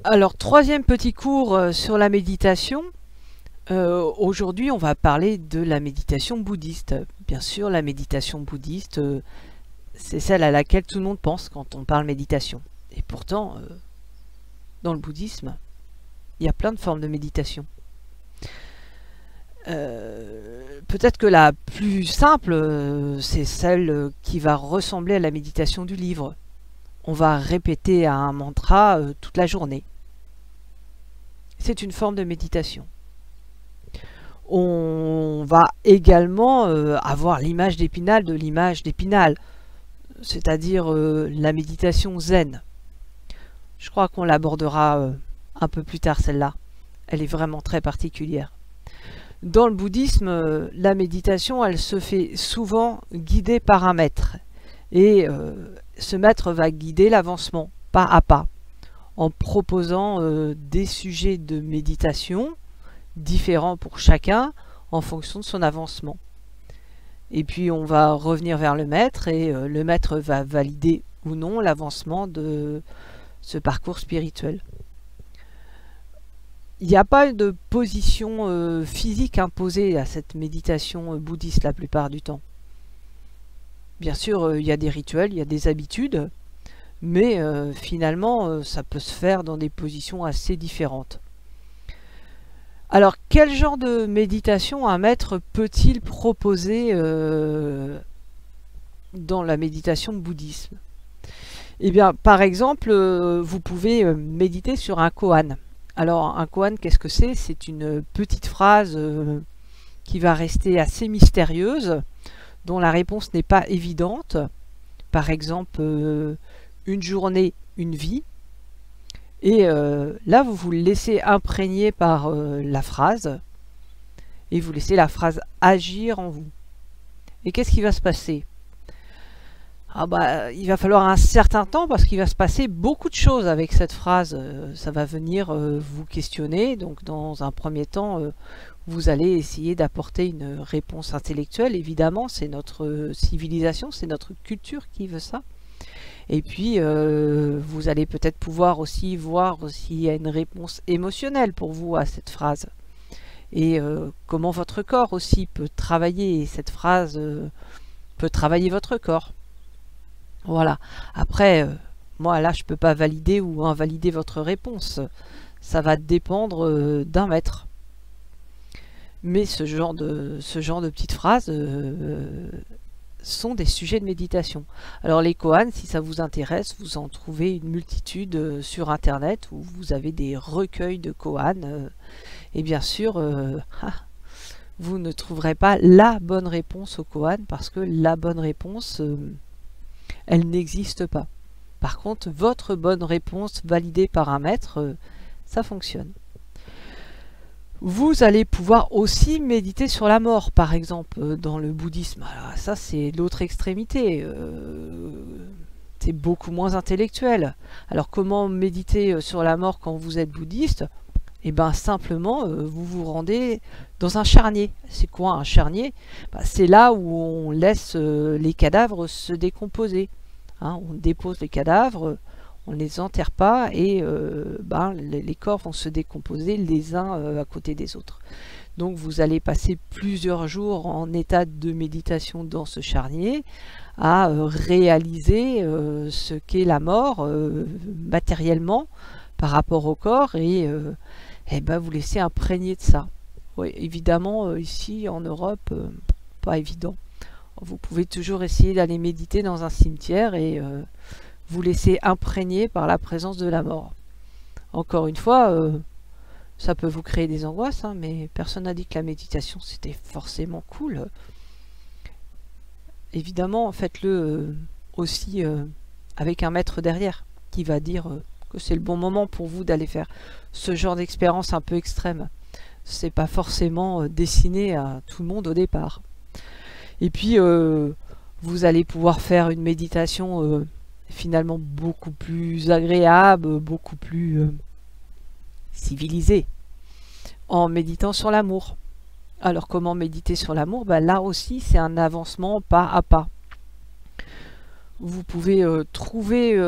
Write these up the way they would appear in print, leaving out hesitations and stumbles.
Alors, troisième petit cours sur la méditation. Aujourd'hui, on va parler de la méditation bouddhiste. Bien sûr, la méditation bouddhiste, c'est celle à laquelle tout le monde pense quand on parle méditation. Et pourtant, dans le bouddhisme, il y a plein de formes de méditation. Peut-être que la plus simple, c'est celle qui va ressembler à la méditation du livre. On va répéter un mantra toute la journée. C'est une forme de méditation. On va également avoir l'image d'Épinal de l'image d'Épinal, c'est-à-dire la méditation zen. Je crois qu'on l'abordera un peu plus tard, celle-là. Elle est vraiment très particulière. Dans le bouddhisme, la méditation, elle se fait souvent guider par un maître. Et ce maître va guider l'avancement, pas à pas, en proposant des sujets de méditation différents pour chacun en fonction de son avancement. Et puis on va revenir vers le maître et le maître va valider ou non l'avancement de ce parcours spirituel. Il n'y a pas de position physique imposée à cette méditation bouddhiste la plupart du temps. Bien sûr, il y a des rituels, il y a des habitudes, mais finalement, ça peut se faire dans des positions assez différentes. Alors, quel genre de méditation un maître peut-il proposer dans la méditation bouddhisme? Eh bien, par exemple, vous pouvez méditer sur un koan. Alors, un koan, qu'est-ce que c'est? C'est une petite phrase qui va rester assez mystérieuse, dont la réponse n'est pas évidente. Par exemple, une journée, une vie. Et là, vous vous laissez imprégner par la phrase et vous laissez la phrase agir en vous. Et qu'est-ce qui va se passer? Il va falloir un certain temps parce qu'il va se passer beaucoup de choses avec cette phrase. Ça va venir vous questionner. Donc, dans un premier temps, vous allez essayer d'apporter une réponse intellectuelle. Évidemment, c'est notre civilisation, c'est notre culture qui veut ça. Et puis, vous allez peut-être pouvoir aussi voir s'il y a une réponse émotionnelle pour vous à cette phrase. Et comment votre corps aussi peut travailler. Et cette phrase peut travailler votre corps. Voilà. Après, moi là, je ne peux pas valider ou invalider votre réponse. Ça va dépendre d'un maître. Mais ce genre de petites phrases sont des sujets de méditation. Alors les koans, si ça vous intéresse, vous en trouvez une multitude sur internet où vous avez des recueils de koans. Et bien sûr, vous ne trouverez pas la bonne réponse au koan parce que la bonne réponse, elle n'existe pas. Par contre, votre bonne réponse validée par un maître, ça fonctionne. Vous allez pouvoir aussi méditer sur la mort, par exemple, dans le bouddhisme. Alors, ça, c'est l'autre extrémité. C'est beaucoup moins intellectuel. Alors, comment méditer sur la mort quand vous êtes bouddhiste? Eh bien, simplement, vous vous rendez dans un charnier. C'est quoi un charnier? C'est là où on laisse les cadavres se décomposer. Hein, on dépose les cadavres, on ne les enterre pas et les corps vont se décomposer les uns à côté des autres. Donc vous allez passer plusieurs jours en état de méditation dans ce charnier à réaliser ce qu'est la mort matériellement par rapport au corps et vous laissez imprégner de ça. Oui, évidemment, ici en Europe, pas évident. Vous pouvez toujours essayer d'aller méditer dans un cimetière et vous laisser imprégner par la présence de la mort. Encore une fois, ça peut vous créer des angoisses, hein, mais personne n'a dit que la méditation c'était forcément cool. Évidemment, faites-le aussi avec un maître derrière qui va dire que c'est le bon moment pour vous d'aller faire ce genre d'expérience un peu extrême. C'est pas forcément destiné à tout le monde au départ. Et puis, vous allez pouvoir faire une méditation finalement beaucoup plus agréable, beaucoup plus civilisée, en méditant sur l'amour. Alors, comment méditer sur l'amour? Là aussi, c'est un avancement pas à pas. Vous pouvez trouver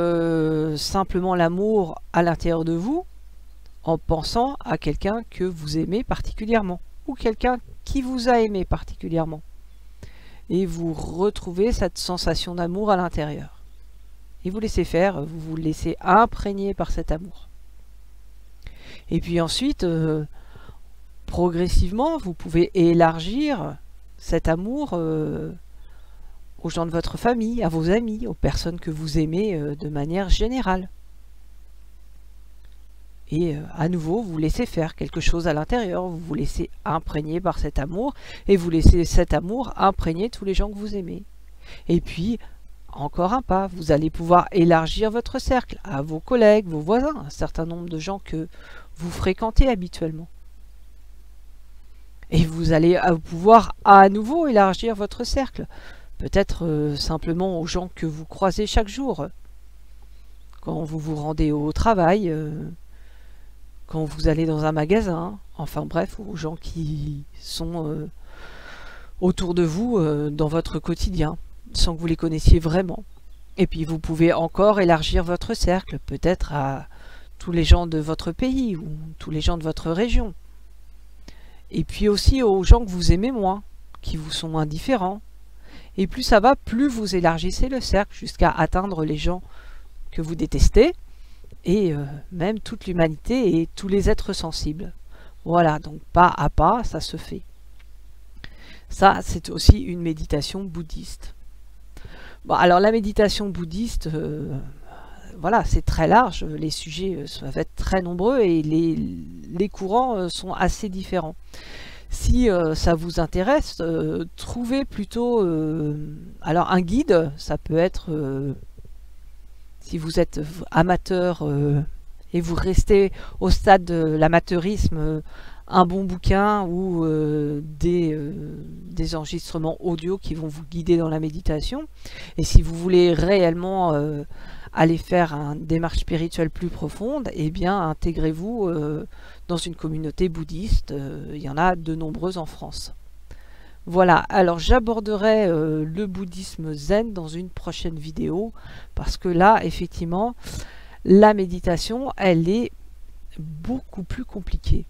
simplement l'amour à l'intérieur de vous, en pensant à quelqu'un que vous aimez particulièrement ou quelqu'un qui vous a aimé particulièrement. Et vous retrouvez cette sensation d'amour à l'intérieur. Et vous laissez faire, vous vous laissez imprégner par cet amour. Et puis ensuite, progressivement, vous pouvez élargir cet amour aux gens de votre famille, à vos amis, aux personnes que vous aimez de manière générale. Et à nouveau, vous laissez faire quelque chose à l'intérieur, vous vous laissez imprégner par cet amour, et vous laissez cet amour imprégner tous les gens que vous aimez. Et puis, encore un pas, vous allez pouvoir élargir votre cercle à vos collègues, vos voisins, un certain nombre de gens que vous fréquentez habituellement. Et vous allez pouvoir à nouveau élargir votre cercle, peut-être simplement aux gens que vous croisez chaque jour, quand vous vous rendez au travail, quand vous allez dans un magasin, enfin bref, aux gens qui sont autour de vous dans votre quotidien, sans que vous les connaissiez vraiment. Et puis vous pouvez encore élargir votre cercle, peut-être à tous les gens de votre pays ou tous les gens de votre région. Et puis aussi aux gens que vous aimez moins, qui vous sont indifférents. Et plus ça va, plus vous élargissez le cercle jusqu'à atteindre les gens que vous détestez, et même toute l'humanité et tous les êtres sensibles. Voilà, donc pas à pas, ça se fait. Ça, c'est aussi une méditation bouddhiste. Bon, alors la méditation bouddhiste, voilà, c'est très large, les sujets peuvent être très nombreux et les courants sont assez différents. Si ça vous intéresse, trouvez plutôt alors un guide, ça peut être si vous êtes amateur et vous restez au stade de l'amateurisme, un bon bouquin ou des enregistrements audio qui vont vous guider dans la méditation. Et si vous voulez réellement aller faire une démarche spirituelle plus profonde, eh bien intégrez-vous dans une communauté bouddhiste. Il y en a de nombreuses en France. Voilà, alors j'aborderai le bouddhisme zen dans une prochaine vidéo, parce que là, effectivement, la méditation, elle est beaucoup plus compliquée.